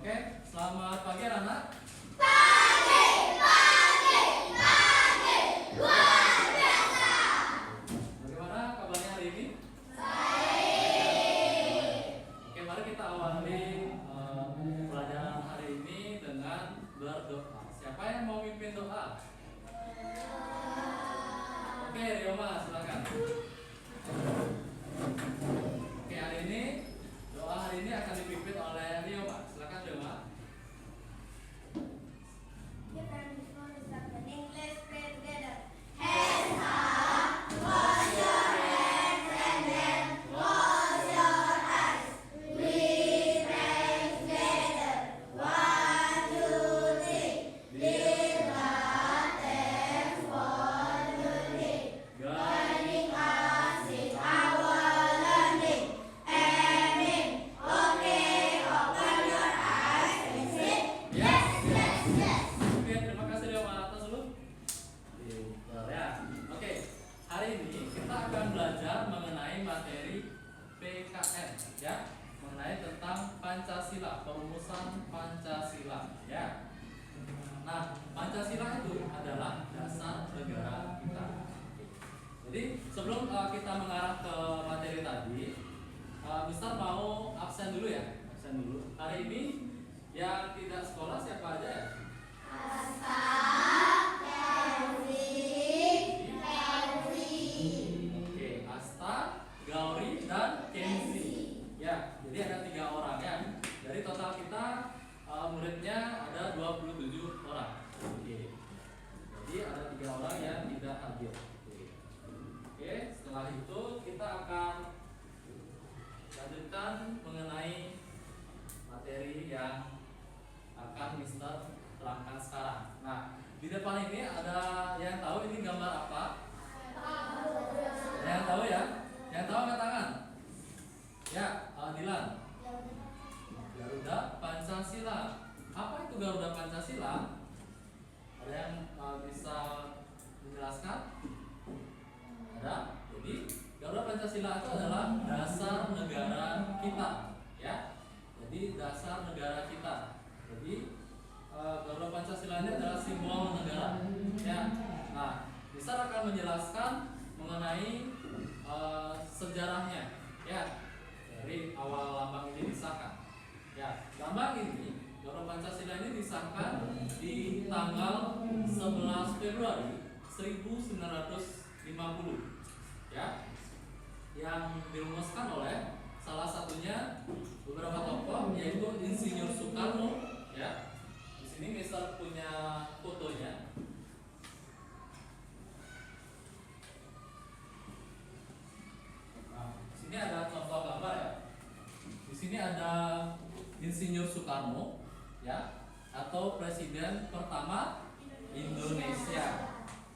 Oke, selamat pagi anak. Pagi, pagi, pagi, luar biasa. Bagaimana kabarnya hari ini? Baik. Oke, mari kita awali pelajaran hari ini dengan berdoa. Siapa yang mau mimpin doa? Oke, Rioma, silakan. Oke, hari ini doa hari ini akan dipimpin oleh Rioma. Silakan Rioma. You can start in English, pray together. Hands up, wash your hands, and then close your eyes. We pray together. 1, 2, 3. Give God thanks for the day. Guiding us in our learning. Amen. Okay, open your eyes and say yes, yes, yes. Oke, terima kasih Rioma atas dulu. Pintar ya. Oke, hari ini kita akan belajar mengenai materi PKN ya, mengenai tentang Pancasila, perumusan Pancasila ya. Nah, Pancasila itu adalah dasar negara kita. Jadi sebelum kita mengarah ke materi tadi, Mister mau absen dulu ya, absen dulu. Hari ini yang tidak sekolah siapa aja ya? Oke, Asta, Gauri, dan Kenzi. Ya, jadi ada 3 orang ya. Dari total kita muridnya ada 27 orang. Oke. Jadi ada 3 orang yang tidak hadir. Oke, setelah itu kita akan lanjutkan mengenai materi yang akan Mister terangkan sekarang. Nah, di depan ini ada yang tahu ini gambar apa? Yang tahu ya? Yang tahu angkat tangan. Ya, Dilan. Garuda Pancasila. Apa itu Garuda Pancasila? Ada yang bisa menjelaskan? Ada. Jadi Garuda Pancasila itu adalah dasar negara kita, ya. Jadi dasar negara kita. Jadi Garuda Pancasila ini adalah simbol negara, ya. Nah, Mister akan menjelaskan mengenai sejarahnya, ya. Dari awal lambang ini disahkan. Ya, lambang ini Garuda Pancasila ini disahkan di tanggal 11 Februari 1950, ya, yang dirumuskan oleh salah satunya beberapa tokoh yaitu Insinyur Soekarno, ya. Di sini Mister punya fotonya. Nah, di sini ada contoh gambar ya. Di sini ada Insinyur Soekarno, ya, atau Presiden pertama Indonesia.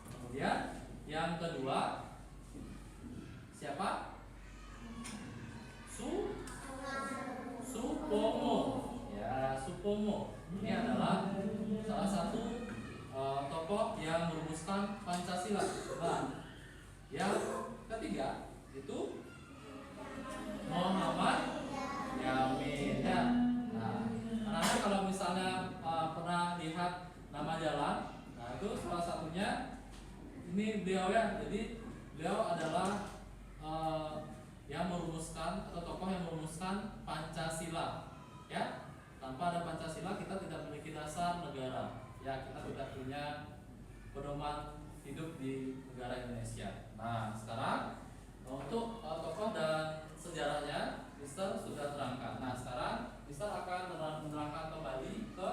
Kemudian yang kedua siapa? Supomo. Ya, Supomo. Ini adalah salah satu tokoh yang merumuskan Pancasila. Nah, yang ketiga itu Muhammad Yamin. Ya. Nah, anak-anak kalau misalnya pernah lihat nama jalan, nah itu salah satunya ini beliau ya. Jadi beliau adalah yang merumuskan atau tokoh yang merumuskan Pancasila, ya. Tanpa ada Pancasila kita tidak memiliki dasar negara, ya. Kita tidak punya pedoman hidup di negara Indonesia. Nah, sekarang untuk tokoh dan sejarahnya Mister sudah terangkan. Nah, sekarang Mister akan menerangkan kembali ke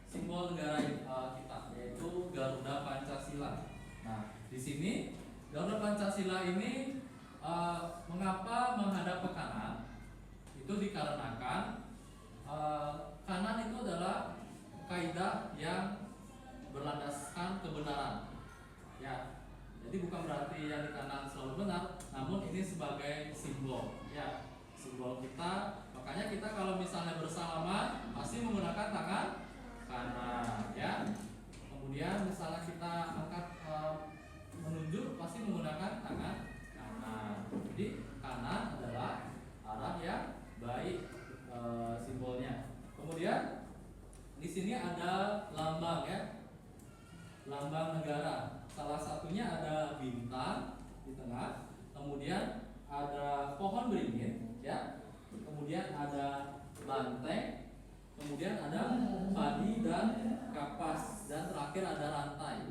simbol negara kita, yaitu Garuda Pancasila. Nah, di sini Garuda Pancasila ini mengapa menghadap ke kanan? Itu dikarenakan kanan itu adalah kaidah yang berlandaskan kebenaran, ya. Jadi bukan berarti yang di kanan selalu benar, namun ini sebagai simbol, ya, simbol kita. Makanya kita kalau misalnya bersalaman pasti menggunakan tangan kanan, ya. Kemudian misalnya kita angkat menunjuk pasti menggunakan tangan kanan. Jadi kanan adalah arah yang baik, simbol di sini ada lambang ya, lambang negara. Salah satunya ada bintang di tengah, kemudian ada pohon beringin ya, kemudian ada banteng, kemudian ada padi dan kapas, dan terakhir ada rantai.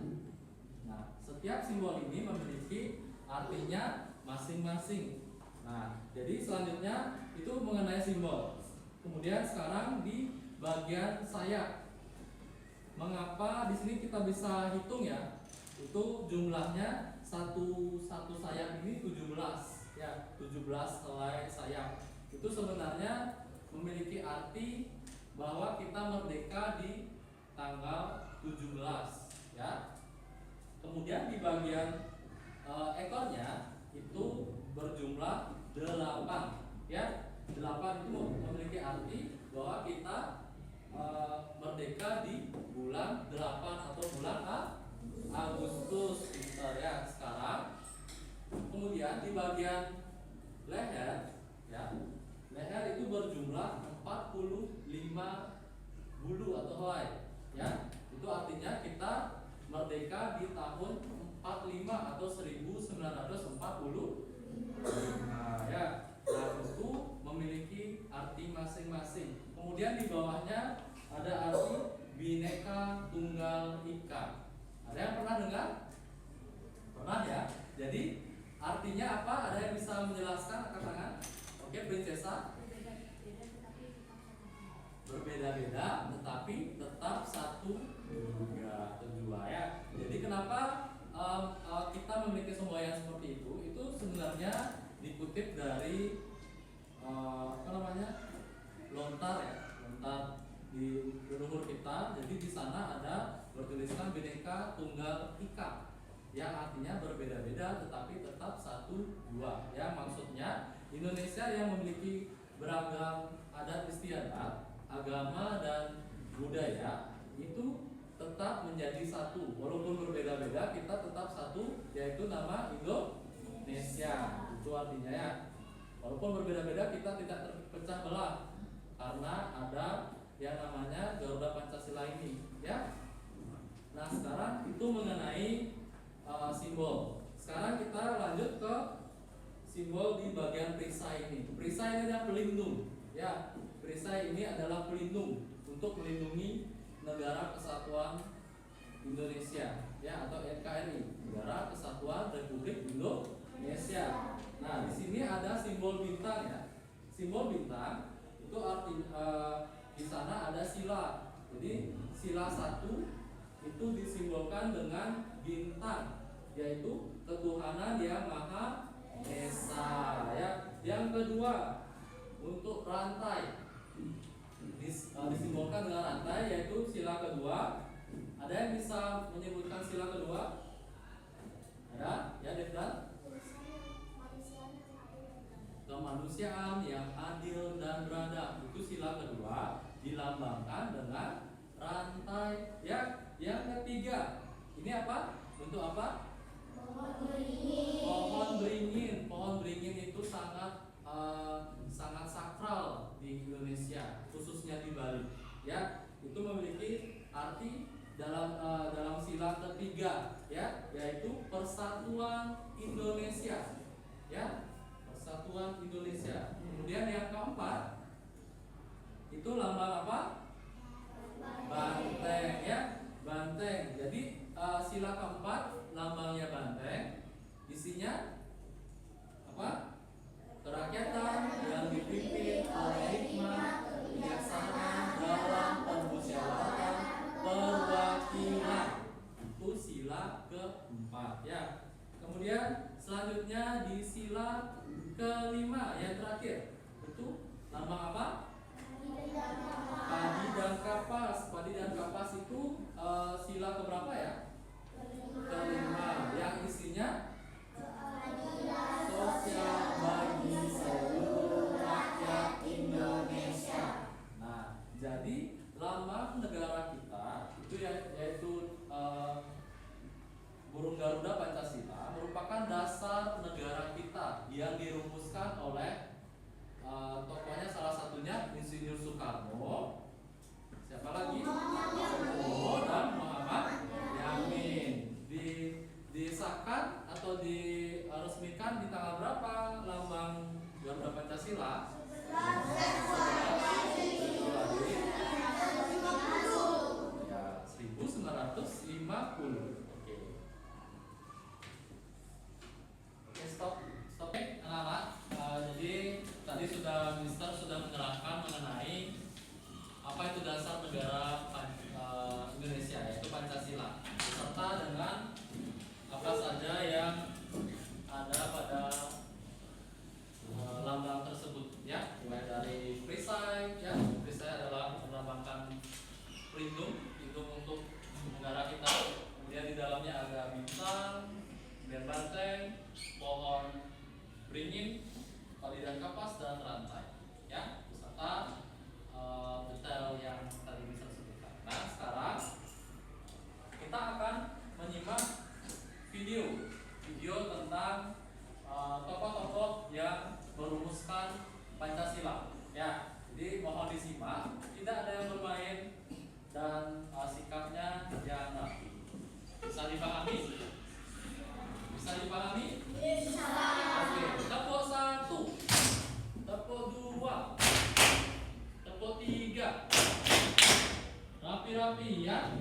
Nah, setiap simbol ini memiliki artinya masing-masing. Nah, jadi selanjutnya itu mengenai simbol. Kemudian sekarang di bagian sayap. Mengapa di sini kita bisa hitung ya? Itu jumlahnya satu sayap ini 17 ya, 17 helai sayap. Itu sebenarnya memiliki arti bahwa kita merdeka di tanggal 17 ya. Kemudian di bagian ekornya itu berjumlah 8 ya. 8 itu memiliki arti bahwa kita merdeka di bulan 8 atau bulan Agustus ya sekarang. Kemudian di bagian leher ya, leher itu berjumlah 45 bulu atau helai ya. Itu artinya kita merdeka di tahun 45 atau 1940 ya. Nah, itu memiliki arti masing-masing. Kemudian di bawahnya ada arti Bhinneka Tunggal Ika. Ada yang pernah dengar? Pernah ya? Jadi artinya apa? Ada yang bisa menjelaskan angkat tangan? Oke, Princesa. Berbeda-beda tetapi tetap satu dua ya. Jadi kenapa kita memiliki semboyan seperti itu? Itu sebenarnya dikutip dari lontar ya, lontar di leluhur kita. Jadi di sana ada bertuliskan Bhinneka Tunggal Ika yang artinya berbeda-beda tetapi tetap satu dua ya. Maksudnya Indonesia yang memiliki beragam adat istiadat, agama dan budaya itu tetap menjadi satu. Walaupun berbeda-beda kita tetap satu, yaitu nama Indonesia. Itu artinya ya. Walaupun berbeda-beda kita tidak terpecah belah karena ada yang namanya Garuda Pancasila ini ya. Nah, sekarang itu mengenai simbol. Sekarang kita lanjut ke simbol di bagian perisai ini. Perisai ini adalah pelindung ya. Perisai ini adalah pelindung untuk melindungi Negara Kesatuan Indonesia ya, atau NKRI, Negara Kesatuan Republik Indonesia. Nah, di sini ada simbol bintang ya. Simbol bintang itu arti di sana ada sila. Jadi sila 1 itu disimbolkan dengan bintang, yaitu ketuhanan yang Maha Esa ya. Yang kedua untuk rantai disimbolkan dengan rantai, yaitu sila kedua. Ada yang bisa menyebutkan sila kedua? Ada? Ya, Devdan? Kemanusiaan yang adil dan beradab. Itu sila kedua, dilambangkan dengan rantai ya. Yang ketiga, ini apa? Bentuk apa? Pohon beringin. Pohon beringin itu sangat sakral di Indonesia, khususnya di Bali ya. Itu memiliki arti dalam sila ketiga ya, yaitu Persatuan Indonesia ya, Persatuan Indonesia. Kemudian yang keempat itu lambang apa? Banteng ya, banteng. Jadi sila keempat lambangnya banteng, isinya apa? Kerakyatan yang dipimpin oleh hikmah, kebijaksanaan dalam permusyawaratan perwakilan. Itu sila keempat ya. Kemudian selanjutnya di sila kelima yang terakhir itu lambang apa? Padi dan kapas. Padi dan kapas itu sila keberapa ya? Kelima, yang isinya sosial bagi seluruh Batu Dasar Negara Indonesia, yaitu Pancasila, beserta dengan apa saja yang ada pada lambang tersebut, ya, mulai dari perisai, ya, perisai adalah melambangkan pelindung untuk negara kita. Kemudian di dalamnya ada bintang, kemudian banteng, pohon beringin, tali dan kapas, dan rantai, ya, beserta detail yang tadi bisa sebutkan. Nah, sekarang kita akan menyimak video tentang tokoh-tokoh yang merumuskan Pancasila. Ya, jadi mohon disimak, tidak ada yang bermain dan sikapnya yang rapi. Bisa dipahami? Bisa dipahami? Bisa. Oke, tepuk 1, tepuk 2, tepuk 3. Rapi-rapi ya.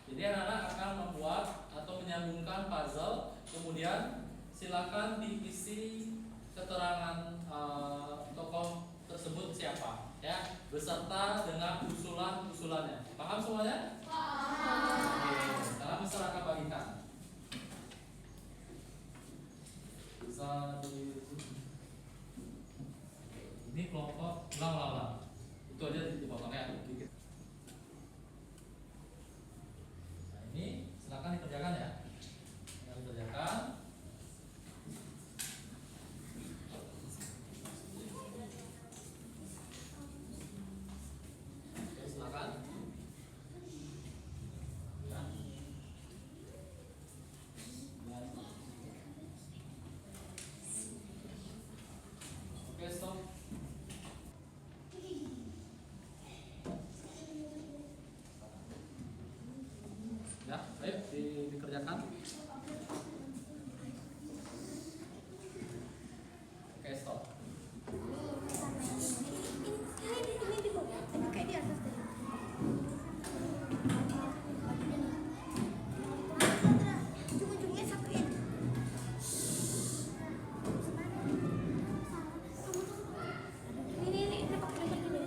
Jadi anak-anak akan membuat atau menyambungkan puzzle, kemudian silakan diisi keterangan tokoh tersebut siapa, ya, beserta dengan usulan-usulannya. Paham semuanya? Paham. Sekarang silakan bagikan. Bisa ini kelompok ulang. Itu aja dipotong ya, dikit. Nah, ini silakan dikerjakan ya. Dikerjakan. Oke, silakan. Ya. Oke, stop. Ya, ayo dikerjakan. Oke, stop. Ini kayak di atas deh. Ujung-ujungnya satuin. Ini pakai lempar gini.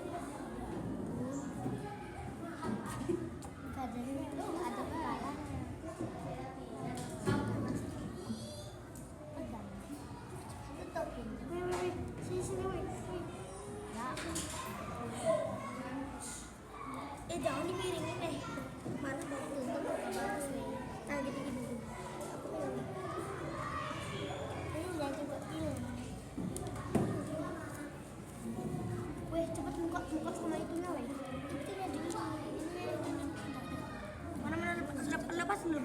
Kadang itu ada kepala. Tutupin. Wait. Sini, wait. Ya. Jangan dimiringin deh. Mana baru tutup bagus nih. Nah, gini. Aku pegang. Ini jangan coba gini. Weh, cepet buka sama itunya, weh. Itunya dicoba. Mana lepas dulu.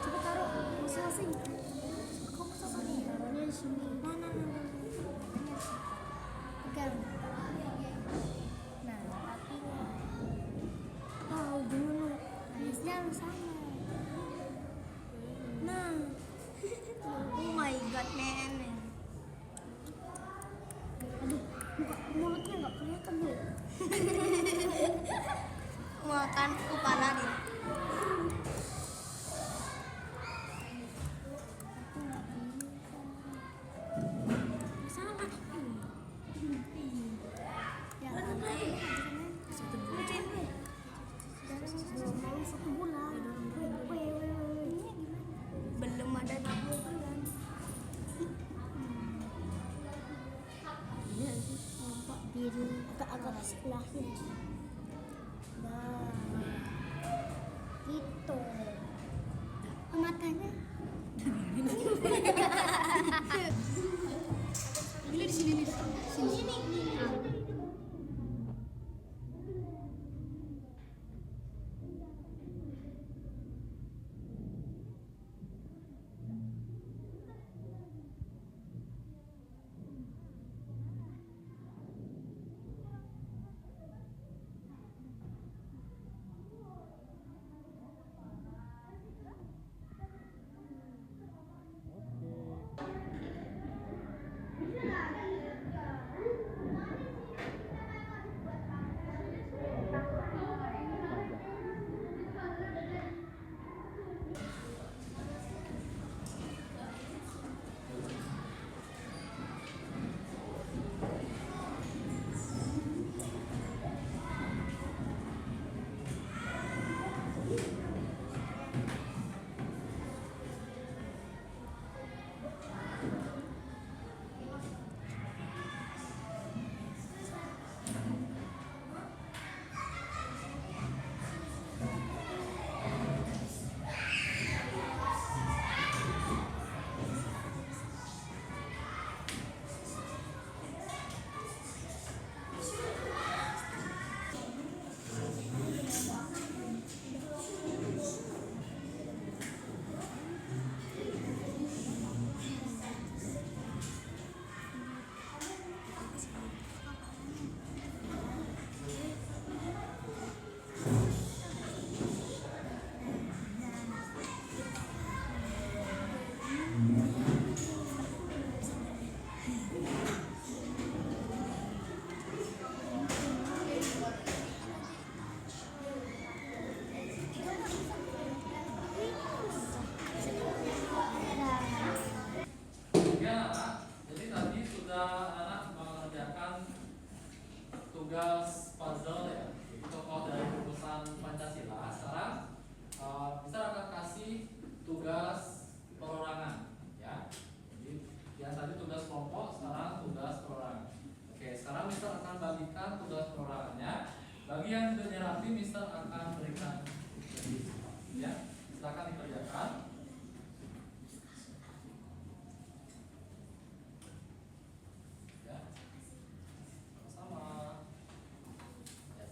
Coba taruh masing-masing. Kok masing-masing? Taruhnya di sini. Nah. Pegang. Nah, apinya. Tahu dulu. Alisnya sama. Nah. Oh my god, man. Aduh, mulutnya nggak kelihatan gue. Makan kepala dia. Salah. Ya, satu bulan. Belum mau 1 bulan. Belum ada 20 bulan. Ini nampak biru agak sebelahnya. Nah, gitu. Matanya. Ini di sini nih. Sini. tugas puzzle ya, tokoh dari rumusan Pancasila. Sekarang Mister akan kasih tugas perorangan ya. Jadi yang tadi tugas kelompok, sekarang tugas perorangan. Oke, sekarang Mister akan bagikan tugas perorangannya. Bagi yang sudah rapi, Mister akan berikan ya. Silakan dikerjakan. Ya. Sama. Ya.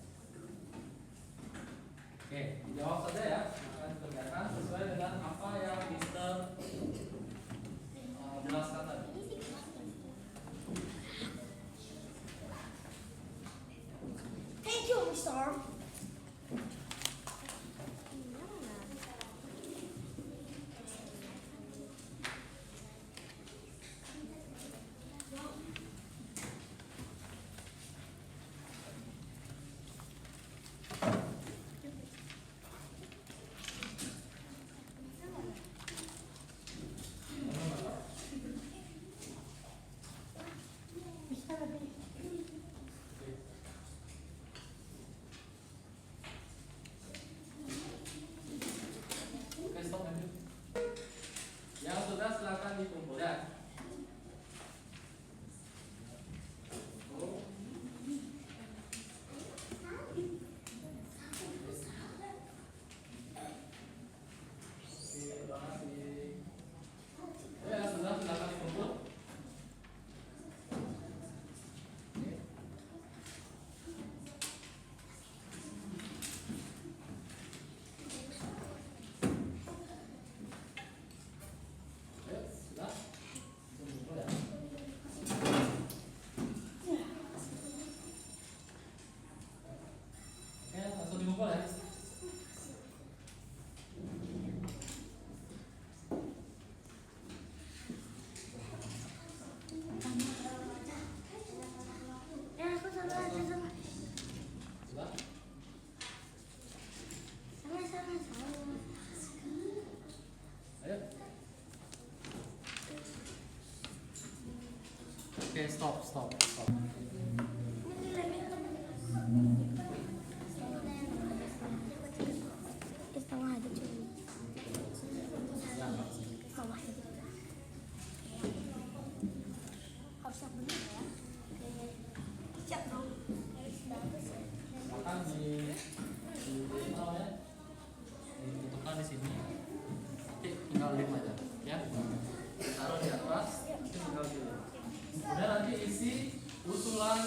Oke, dijawab saja ya. Akan dikerjakan sesuai dengan apa yang Mister jelaskan tadi. Thank you, Mister. Oke, stop lanjut. Yang sudah silakan dikumpul ya. Terima kasih. Ya, sudah silakan dikumpul. Oke, sudah. Kumpul ya. Oke, langsung dikumpul ya. Ya, aku sama. Sudah. Sama. Ayo. Oke, stop. Setengah aja cuy. Ya, Bawah itu. Harus yang benar ya. Siap dong. Bagus ya. silakan di mana ya? Ditentukan di sini. Oke, tinggal lima aja ya. Taruh di atas, tinggal di. Kemudian nanti isi usulan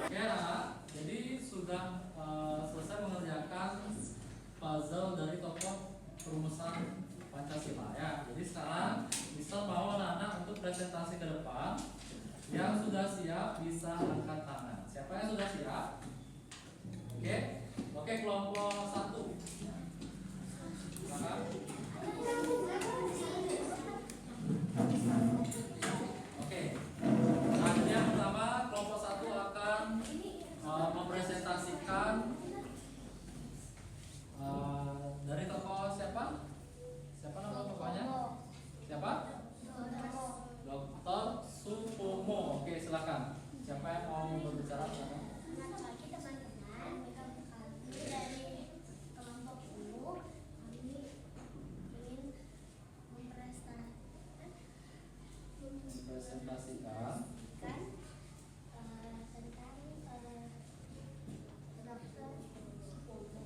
Oke, anak, jadi sudah selesai mengerjakan puzzle dari tokoh perumusan Pancasila ya. Jadi sekarang Mister mau anak-anak untuk presentasi ke depan. Yang sudah siap bisa angkat tangan. Siapa yang sudah siap? Oke, oke kelompok 1. Silakan. Oke. Nah, yang pertama kelompok 1 akan mempresentasikan dari tokoh siapa? Siapa nama tokohnya? Siapa? Dr. Supomo. Oke, silakan. Siapa yang mau berbicara? Silakan. Selamat pagi teman-teman. Kami dari kelompok 10. Kami ingin Presentasikan tentang Dr. Supomo.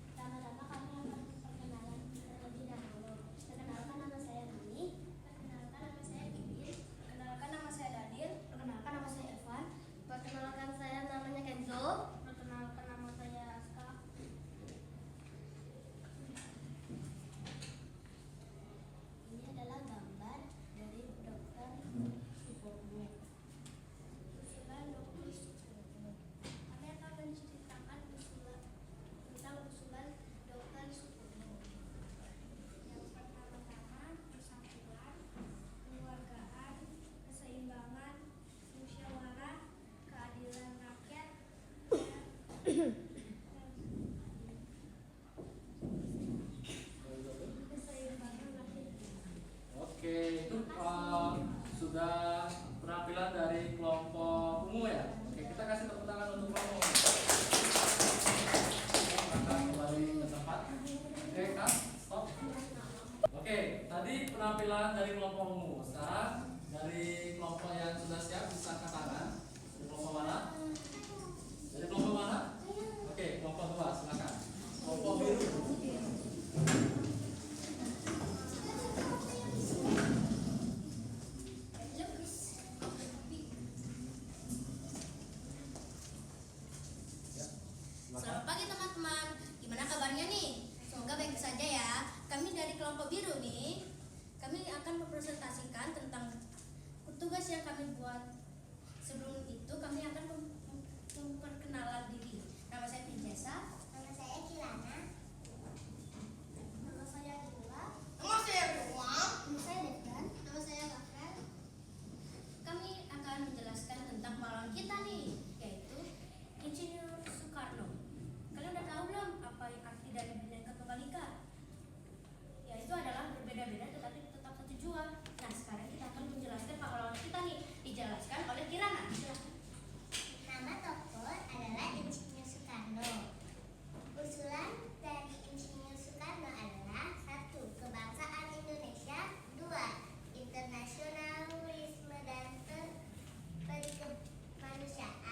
Pertama-tama kami akan perkenalan terlebih dahulu. Perkenalkan nama saya Nani. Perkenalkan nama saya Bibir. Perkenalkan nama saya Dadil. Perkenalkan nama saya Evan. Perkenalkan saya namanya Kenzo. Perkenalkan nama saya Aska. Ini adalah gambar dari Dr. Supomo. Usulan Dr. Supomo. Kami akan menceritakan tentang usulan Dr. Supomo. Yang pertama-tama persatuan, kekeluargaan, keseimbangan, musyawarah, keadilan rakyat, keseimbangan rakyat. Oke, itu sudah penampilan dari kelompok ungu ya. Oke, kita kasih tepuk tangan untuk kelompok ungu. Akan kembali ke tempat. Oke, Kak, stop. Oke, tadi penampilan dari kelompok ungu. Sekarang dari kelompok yang sudah siap bisa angkat tangan. Dari kelompok mana? Dari kelompok mana? Oke, kelompok 2, silakan. Kelompok biru. Ya, silakan. Selamat pagi teman-teman, gimana kabarnya nih? Semoga baik saja ya. Kami dari kelompok biru nih, kami akan mempresentasikan tentang tugas yang kami buat. Sebelum itu kami akan memperkenalan diri. Nama saya Pinjasa. Nama saya Kilana. Nama saya Dila. Nama saya Ruang. Nama saya Devdan. Nama saya Gafel. Kami akan menjelaskan tentang pahlawan kita nih, yaitu Insinyur Soekarno. Kalian udah tahu belum apa arti dari Bhinneka Tunggal Ika? Yaitu adalah berbeda-beda tetapi tetap satu jua. Nah, sekarang kita akan menjelaskan pahlawan kita nih, dijelaskan oleh Kirana. Silakan. Nama tokoh adalah Insinyur Soekarno. Usulan dari Insinyur Soekarno adalah 1. Kebangsaan Indonesia. 2. Internasionalisme dan perikemanusiaan.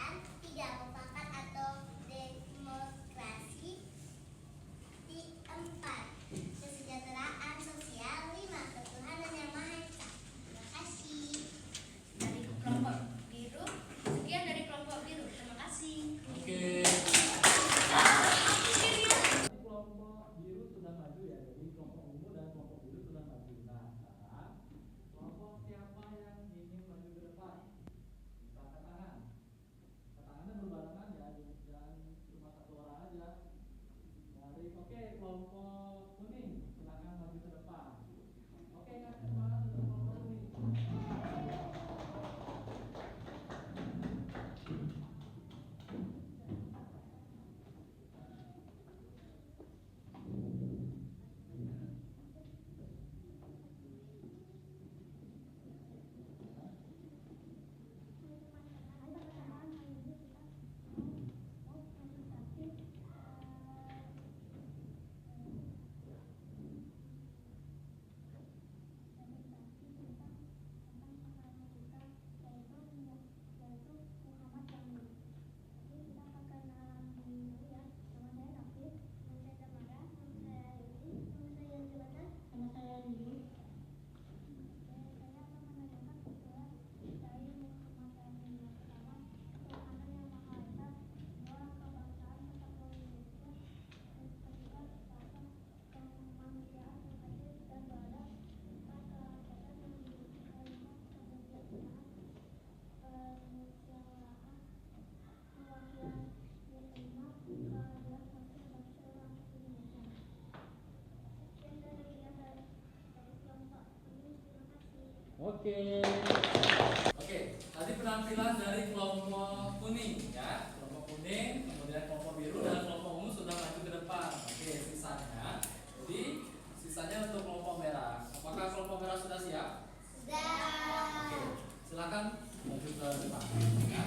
Oke, tadi penampilan dari kelompok kuning ya. Kelompok kuning, kemudian kelompok biru dan kelompok ungu sudah maju ke depan. Oke, sisanya. Jadi sisanya untuk kelompok merah. Apakah kelompok merah sudah siap? Oke, silakan maju ke depan. Ya.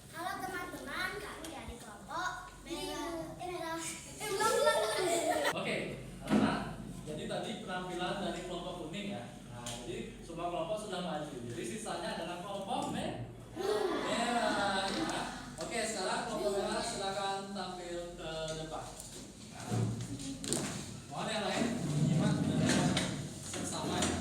Halo teman-teman, kami dari kelompok merah. Oke, anak-anak. Jadi tadi penampilan dari kelompok kuning ya. Nah, jadi semua kelompok sudah maju. Jadi sisanya adalah kelompok merah ya. Oke, sekarang kelompok merah silakan tampil ke depan. Nah, mohon yang lain menyimak dengan seksama ya.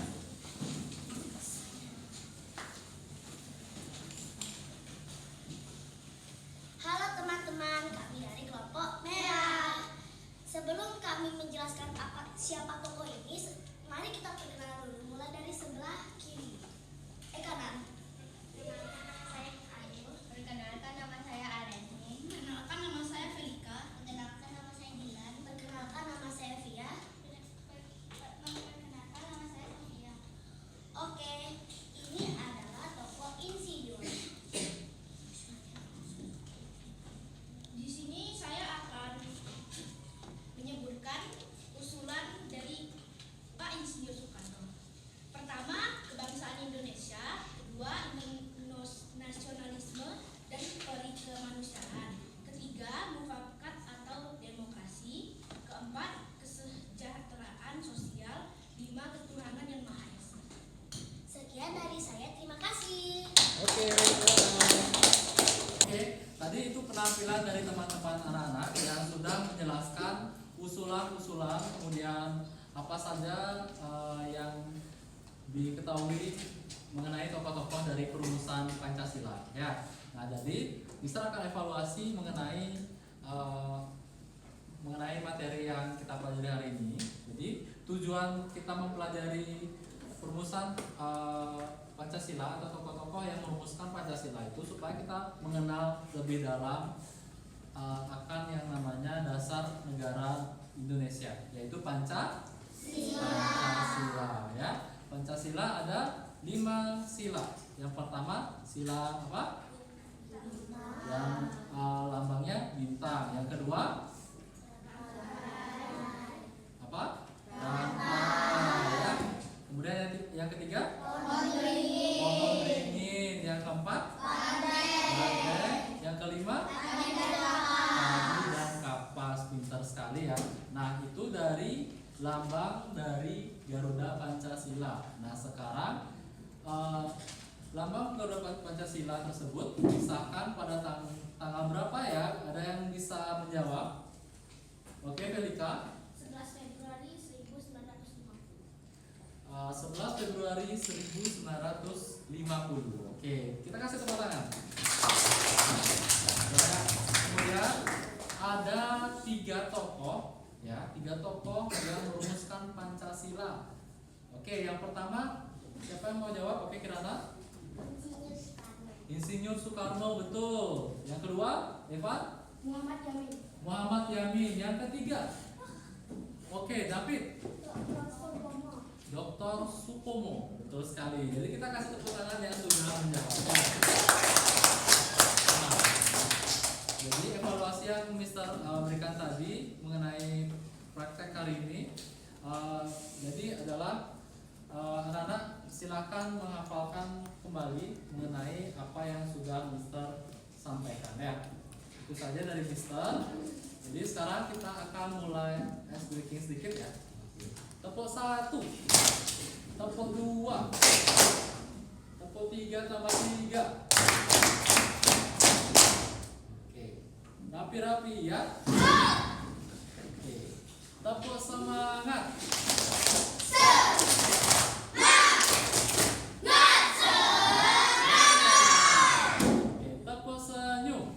Halo teman-teman, kami dari kelompok merah. Sebelum kami menjelaskan siapa tokoh ini, mari kita perkenalan dulu. Mulai dari sebelah kiri. Kanan. Perkenalkan nama saya Areni. Perkenalkan nama saya Felika. Perkenalkan nama saya Dilan. Perkenalkan nama saya Via. Perkenalkan nama saya Sofia. Oke, ini adalah tokoh insinyur. Di sini saya akan menyebutkan usulan dari Pak Insinyur Soekarno. Pertama, kebangsaan Indonesia. Kedua, nasionalisme dan peri kemanusiaan. Ketiga, mufakat atau demokrasi. Keempat, kesejahteraan sosial. Lima, ketuhanan yang maha esa. Sekian dari saya, terima kasih. Oke, tadi itu penampilan dari teman-teman anak-anak yang sudah menjelaskan usulan-usulan, kemudian apa saja yang diketahui mengenai tokoh-tokoh dari perumusan Pancasila. Ya, nah jadi bisa akan evaluasi mengenai materi yang kita pelajari hari ini. Jadi tujuan kita mempelajari perumusan Pancasila atau tokoh-tokoh yang merumuskan Pancasila itu supaya kita mengenal lebih dalam akan yang namanya dasar negara Indonesia, yaitu Pancasila ya. Pancasila ada 5 sila. Yang pertama sila apa? Yang lambangnya bintang. Yang kedua apa? Rantai ya. Kemudian yang ketiga pohon beringin. Yang keempat badai. Yang kelima tadi dan kapas. Pintar sekali ya. Nah, itu dari lambang dari Garuda Pancasila. Nah, sekarang lambang Garuda Pancasila tersebut disahkan pada tanggal berapa ya? Ada yang bisa menjawab? Oke, Felika. 11 Februari 1950. 11 Februari 1950. Oke, kita kasih tepuk tangan. Ya, kemudian ada 3 tokoh ya, 3 tokoh yang merumuskan Pancasila. Oke, yang pertama siapa yang mau jawab? Oke, Kirana. Insinyur Soekarno, betul. Yang kedua, Evan? Muhammad Yamin. Muhammad Yamin. Yang ketiga, oke, David. Dr. Supomo, betul sekali. Jadi kita kasih tepuk tangan yang sudah menjawab. Nah, jadi evaluasi yang Mister berikan tadi mengenai praktek hari ini, jadi adalah anak-anak silakan menghafalkan kembali mengenai apa yang sudah Mister sampaikan ya. Itu saja dari Mister. Jadi sekarang kita akan mulai ice breaking sedikit ya. Tepuk 1, tepuk 2, tepuk 3 tambah 3. Oke, rapi-rapi ya. Oke, tepuk semangat. Oke, tepuk senyum.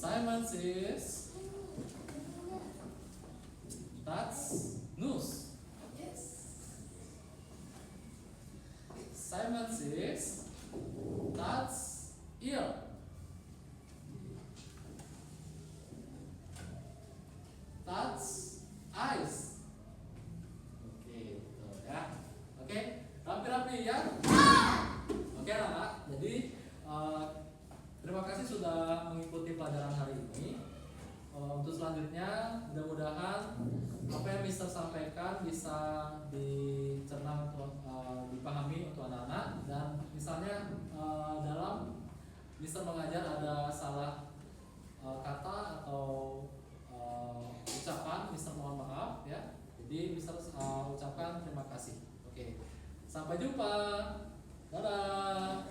Simon says Assignment 6. Touch ear. Touch eyes. Oke, betul ya. Oke, rapi-rapi ya. Oke, anak. Jadi terima kasih sudah mengikuti pelajaran hari ini. Untuk selanjutnya, mudah-mudahan apa yang Mister sampaikan bisa dicerna untuk dipahami untuk anak-anak. Dan misalnya dalam Mister mengajar ada salah kata atau ucapan, Mister mohon maaf ya. Jadi Mister ucapkan terima kasih. Oke, sampai jumpa. Dadah.